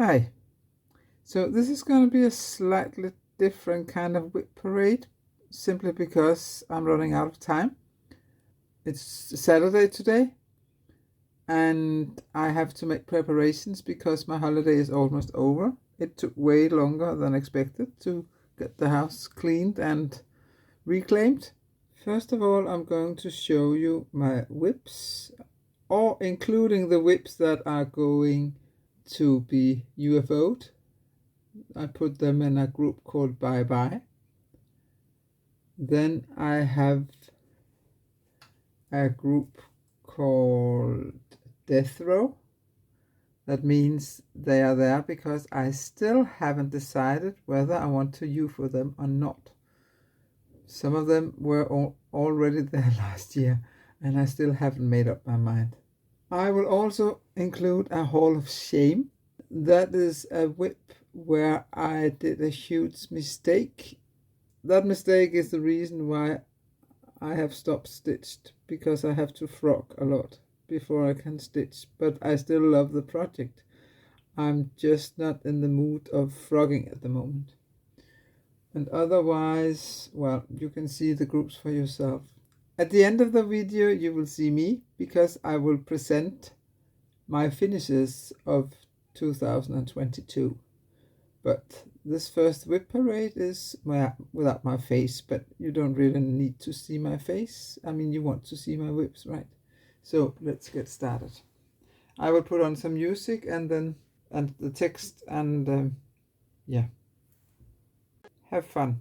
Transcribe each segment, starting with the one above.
Hi, so this is going to be a slightly different kind of WIP parade, simply because I'm running out of time. It's Saturday today, and I have to make preparations because my holiday is almost over. It took way longer than expected to get the house cleaned and reclaimed. First of all, I'm going to show you my WIPs, or including the WIPs that are going to be UFO'd. I put them in a group called Bye Bye. Then I have a group called Death Row. That means they are there because I still haven't decided whether I want to UFO them or not. Some of them were already there last year, and I still haven't made up my mind. I will also include a Hall of Shame. That is a WIP where I did a huge mistake. That mistake is the reason why I have stopped stitched, because I have to frog a lot before I can stitch, but I still love the project. I'm just not in the mood of frogging at the moment. And otherwise, well, you can see the groups for yourself. At the end of the video you will see me, because I will present my finishes of 2022. But this first WIP parade is without my face, but you don't really need to see my face. I mean, you want to see my WIPs, right? So let's get started. I will put on some music and the text, and yeah, have fun.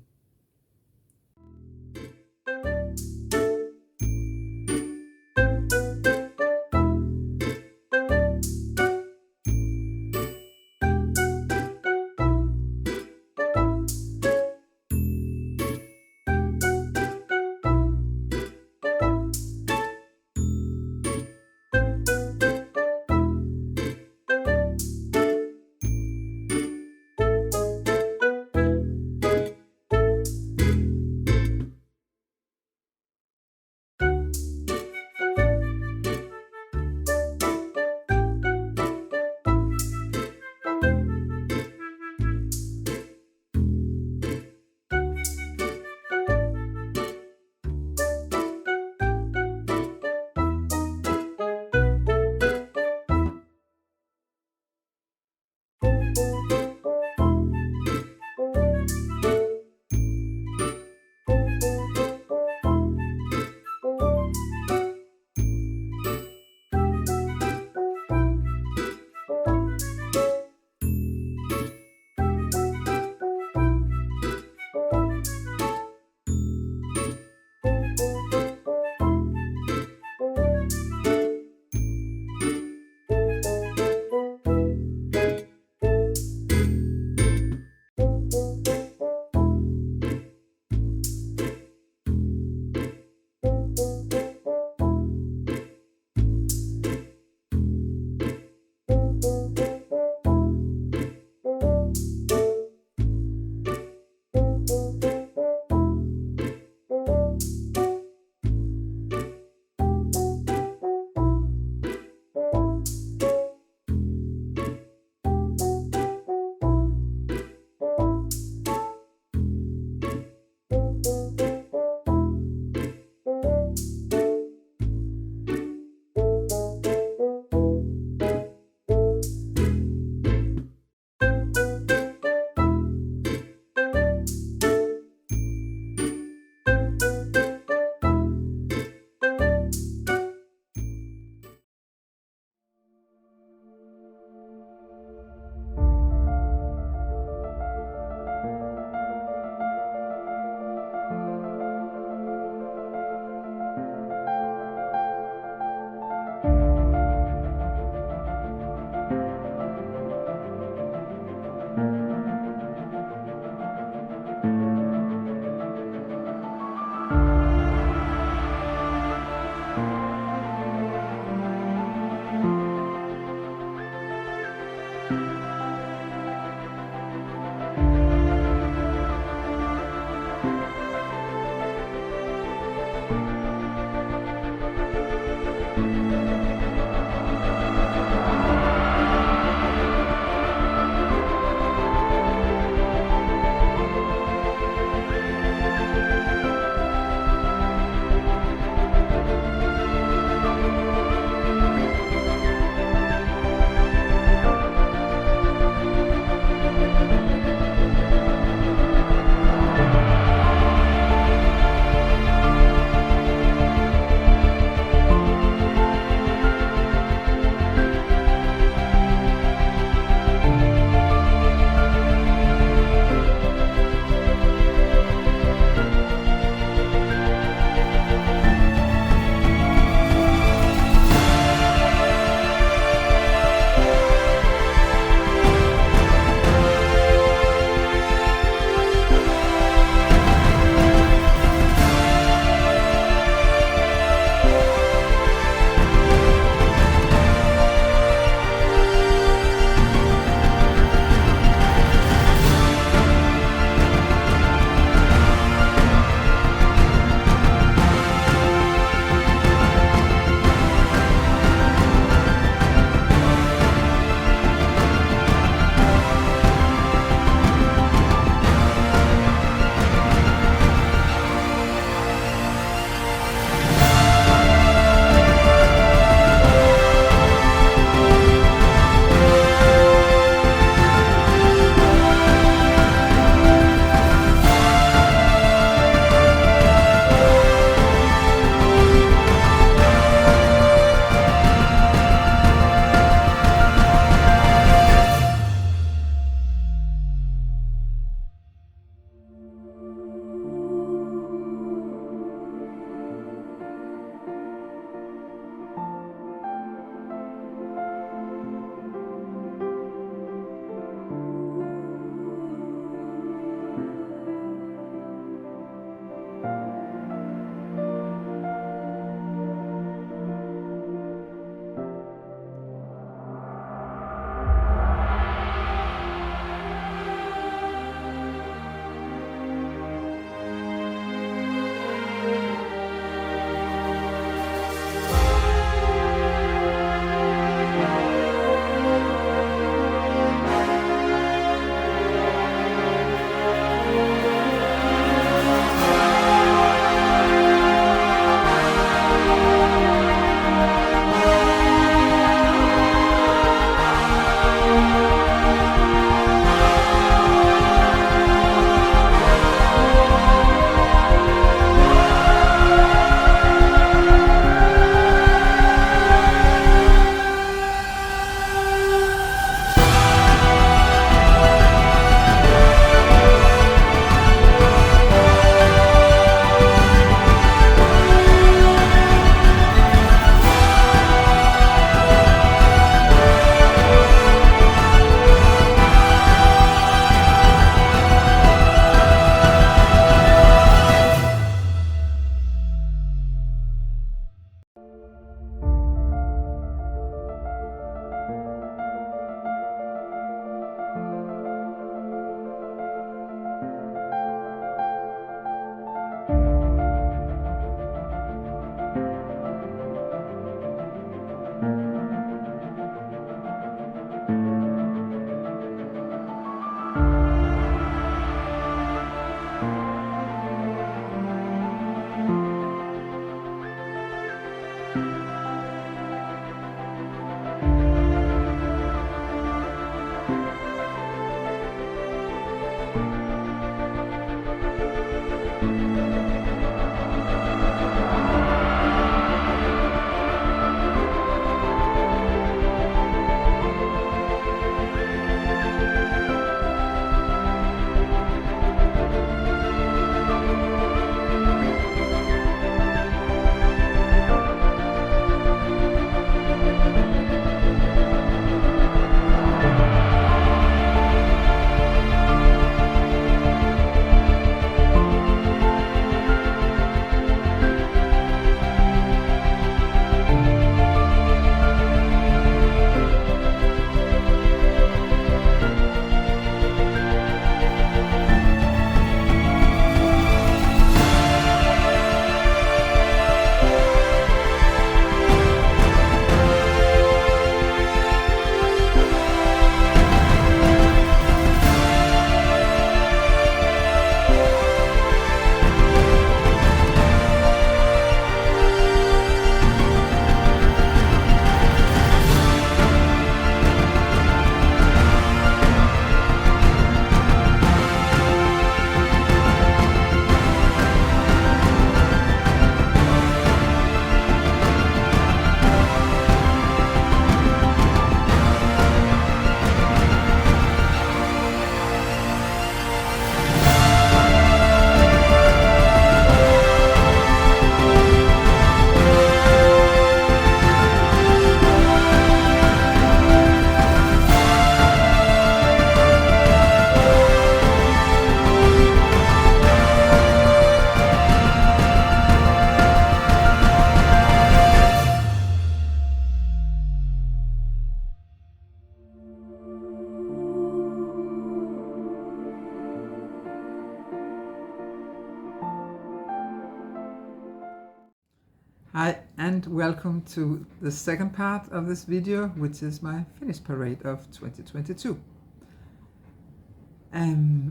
and welcome to the second part of this video, which is my finish parade of 2022.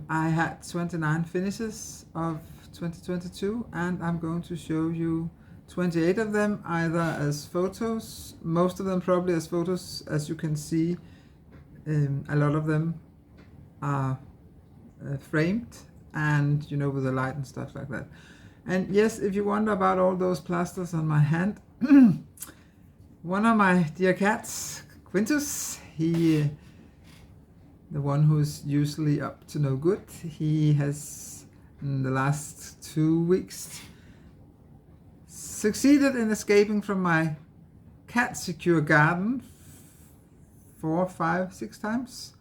I had 29 finishes of 2022, and I'm going to show you 28 of them either as photos, most of them probably as photos. As you can see, a lot of them are framed and with the light and stuff like that. And yes, if you wonder about all those plasters on my hand, one of my dear cats, Quintus, the one who's usually up to no good, he has in the last 2 weeks succeeded in escaping from my cat secure garden 4, 5, 6 times.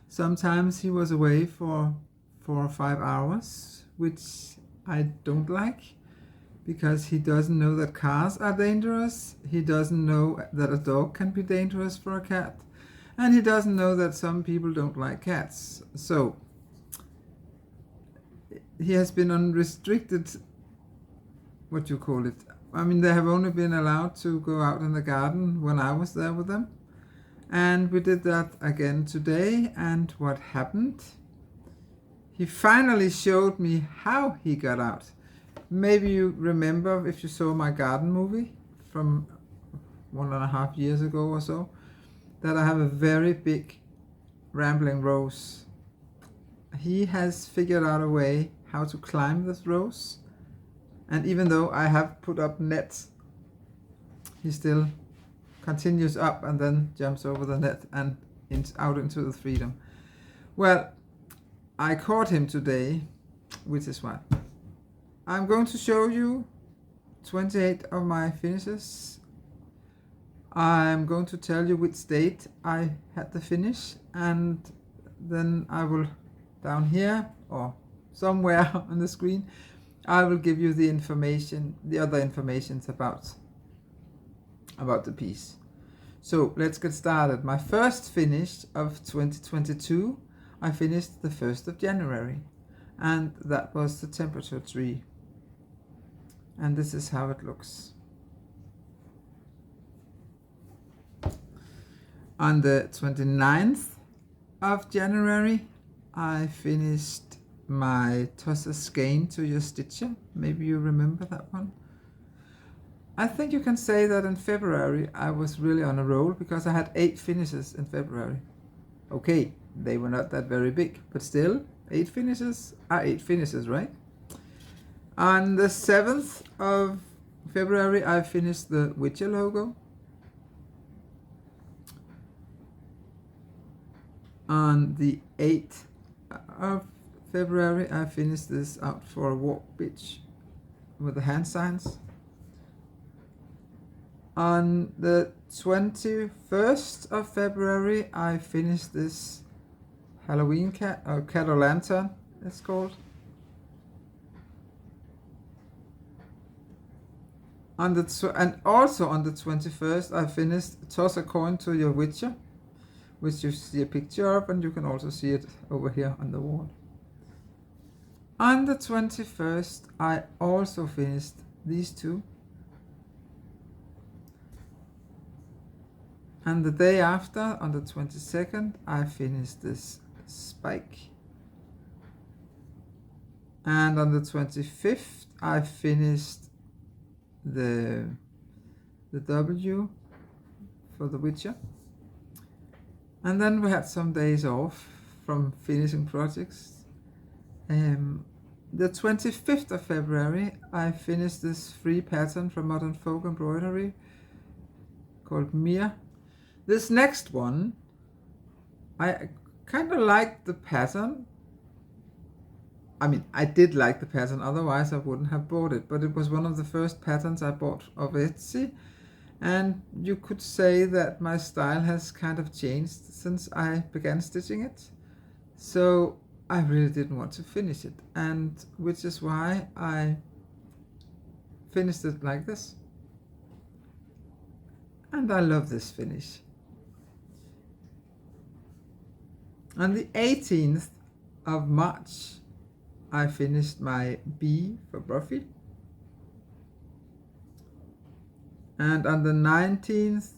Sometimes he was away for 4 or 5 hours, which I don't like, because he doesn't know that cars are dangerous, he doesn't know that a dog can be dangerous for a cat, and he doesn't know that some people don't like cats. So he has been unrestricted, what you call it. I mean, they have only been allowed to go out in the garden when I was there with them. And we did that again today, and what happened? He finally showed me how he got out. Maybe you remember, if you saw my garden movie from 1.5 years ago or so, that I have a very big rambling rose. He has figured out a way how to climb this rose, and even though I have put up nets, he still continues up and then jumps over the net and out into the freedom. Well, I caught him today, which is why I'm going to show you 28 of my finishes. I'm going to tell you which date I had the finish, and then I will, down here or somewhere on the screen, I will give you the information, the other informations about the piece. So let's get started. My first finish of 2022, I finished the 1st of January, and that was the temperature tree. And this is how it looks. On the 29th of January, I finished my Toss a Skein to Your Stitcher. Maybe you remember that one. I think you can say that in February I was really on a roll, because I had 8 finishes in February. Okay, they were not that very big, but still, 8 finishes are 8 finishes, right? On the 7th of February, I finished the Witcher logo. On the 8th of February, I finished this Out for a Walk bitch with the hand signs. On the 21st of February, I finished this Halloween cat, or cat o' lantern, it's called. And also on the 21st, I finished Toss a Coin to Your Witcher, which you see a picture of, and you can also see it over here on the wall. On the 21st, I also finished these 2. And the day after, on the 22nd, I finished this spike. And on the 25th, I finished the W for the Witcher. And then we had some days off from finishing projects. The 25th of February, I finished this free pattern from Modern Folk Embroidery called Mia. This next one, I kind of liked the pattern. I mean, I did like the pattern, otherwise I wouldn't have bought it, but it was one of the first patterns I bought of Etsy, and you could say that my style has kind of changed since I began stitching it. So I really didn't want to finish it, and which is why I finished it like this. And I love this finish. On the 18th of March, I finished my B for Buffy. And on the 19th,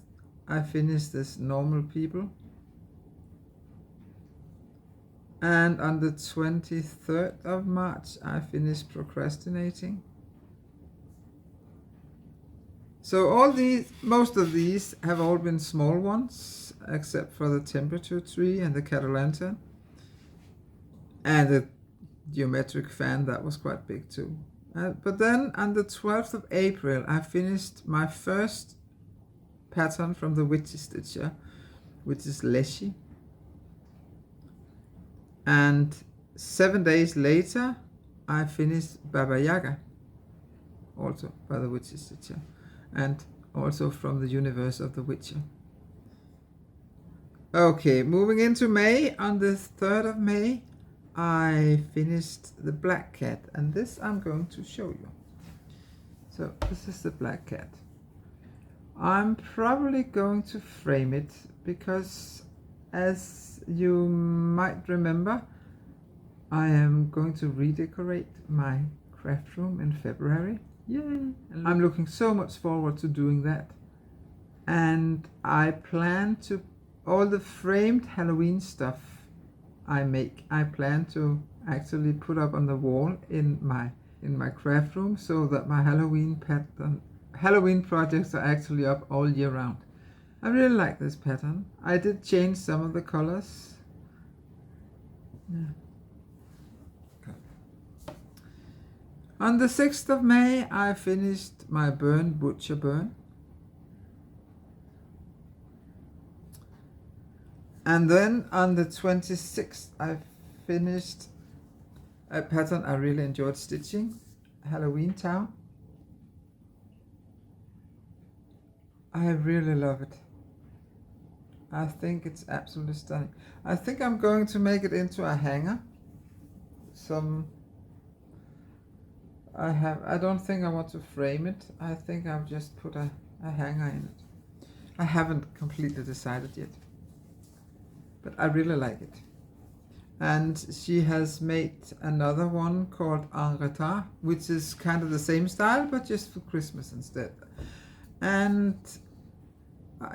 I finished this Normal People. And on the 23rd of March, I finished Procrastinating. So all these, most of these have all been small ones, except for the temperature tree and the cat-o'-lantern. And the geometric fan, that was quite big too. But then on the 12th of April, I finished my first pattern from the WIP, which is Leshy. And 7 days later, I finished Baba Yaga, also by the WIP, and also from the universe of The Witcher. Okay, moving into May, on the 3rd of May, I finished the Black Cat, and this I'm going to show you. So this is the Black Cat. I'm probably going to frame it because, as you might remember, I am going to redecorate my craft room in February. Yay! I'm looking so much forward to doing that. And I plan to, all the framed Halloween stuff I make, I plan to actually put up on the wall in my craft room, so that my Halloween projects are actually up all year round. I really like this pattern. I did change some of the colors. Yeah. Okay. On the 6th of May, I finished my Butcher Burn. And then on the 26th, I finished a pattern I really enjoyed stitching, Halloween Town. I really love it. I think it's absolutely stunning. I think I'm going to make it into a hanger. I don't think I want to frame it. I think I'll just put a hanger in it. I haven't completely decided yet, but I really like it. And she has made another one called En Retard, which is kind of the same style, but just for Christmas instead. And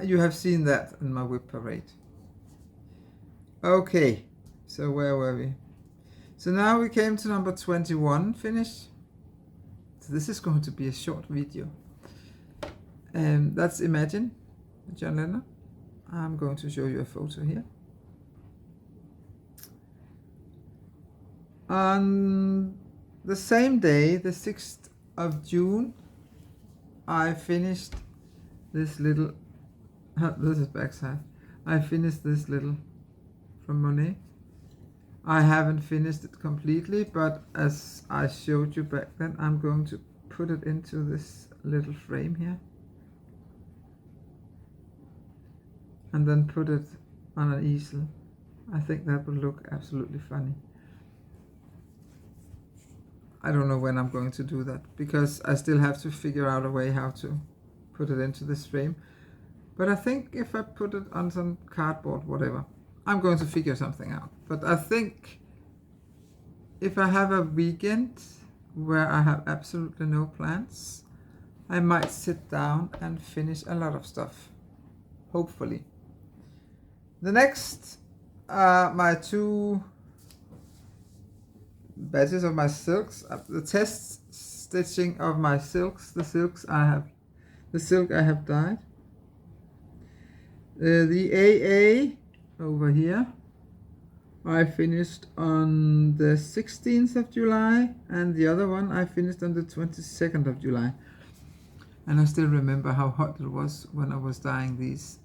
you have seen that in my WIP parade. Okay, so where were we? So now we came to number 21, finished. So this is going to be a short video. That's Imagine, John Lennon. I'm going to show you a photo here. On the same day, the 6th of June, I finished this little, this is backside, I finished this little from Monet. I haven't finished it completely, but as I showed you back then, I'm going to put it into this little frame here. And then put it on an easel. I think that would look absolutely funny. I don't know when I'm going to do that, because I still have to figure out a way how to put it into this frame. But I think if I put it on some cardboard, whatever, I'm going to figure something out. But I think if I have a weekend where I have absolutely no plans, I might sit down and finish a lot of stuff, hopefully. The next are my two batches of my silks, the test stitching of my silks, the silk I have dyed. The AA over here, I finished on the 16th of July, and the other one I finished on the 22nd of July. And I still remember how hot it was when I was dyeing these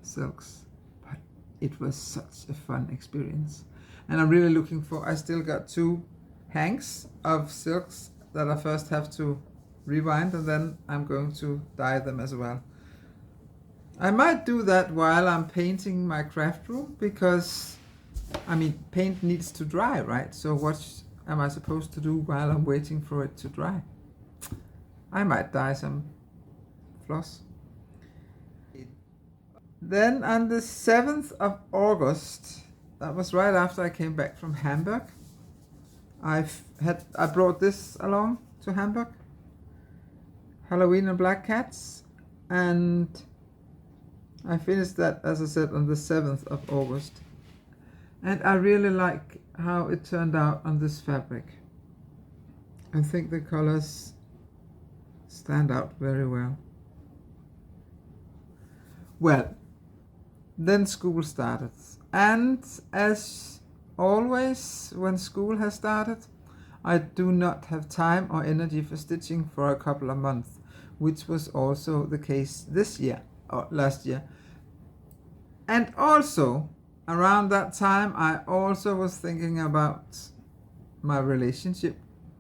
silks, but it was such a fun experience. And I'm really looking for, I still got two hanks of silks that I first have to rewind, and then I'm going to dye them as well. I might do that while I'm painting my craft room, because I mean, paint needs to dry, right? So what am I supposed to do while I'm waiting for it to dry? I might dye some floss. Then on the 7th of August, that was right after I came back from Hamburg, I brought this along to Hamburg, Halloween and Black Cats, and I finished that, as I said, on the 7th of August. And I really like how it turned out on this fabric. I think the colors stand out very well. Well, then school started. And as always, when school has started, I do not have time or energy for stitching for a couple of months, which was also the case this year, or last year. And also, around that time, I also was thinking about my relationship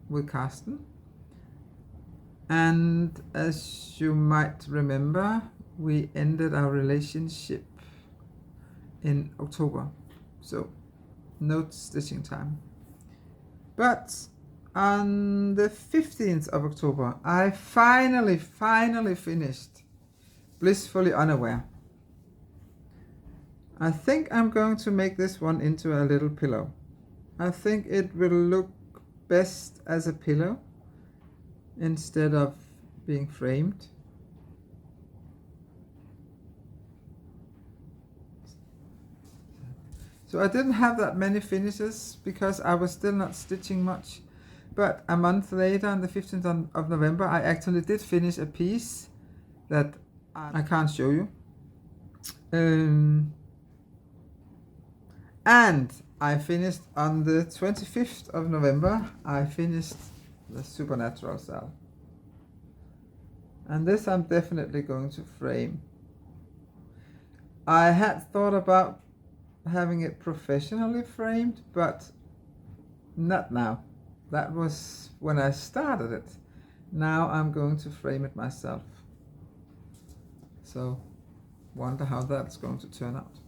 with Carsten. And as you might remember, we ended our relationship in October. So, no stitching time. But on the 15th of October, I finally finished Blissfully Unaware. I think I'm going to make this one into a little pillow. I think it will look best as a pillow instead of being framed. So I didn't have that many finishes because I was still not stitching much. But a month later, on the 15th of November, I actually did finish a piece that I can't show you. And I finished on the 25th of November, I finished the Supernatural cell. And this I'm definitely going to frame. I had thought about having it professionally framed, but not now. That was when I started it. Now I'm going to frame it myself. So, wonder how that's going to turn out.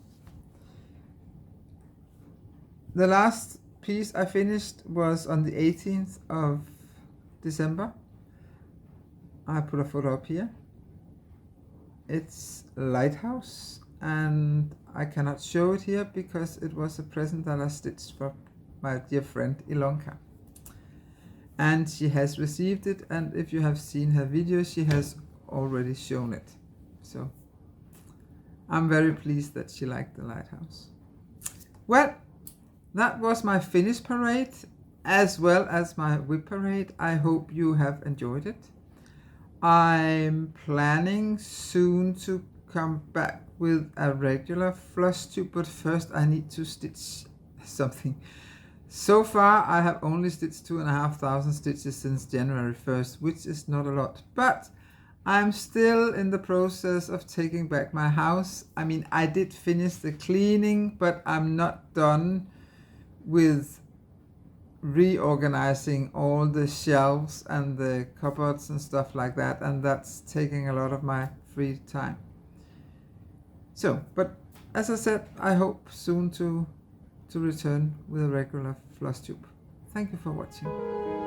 The last piece I finished was on the 18th of December. I put a photo up here. It's Lighthouse, and I cannot show it here because it was a present that I stitched for my dear friend Ilonka. And she has received it, and if you have seen her video, she has already shown it. So I'm very pleased that she liked the lighthouse. Well, that was my finish parade as well as my WIP parade. I hope you have enjoyed it. I'm planning soon to come back with a regular flush tube, but first I need to stitch something. So far I have only stitched 2,500 stitches since January 1st, which is not a lot, but I'm still in the process of taking back my house. I mean, I did finish the cleaning, but I'm not done with reorganizing all the shelves and the cupboards and stuff like that, and that's taking a lot of my free time. So, but as I said, I hope soon to return with a regular floss tube. Thank you for watching.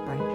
Bye.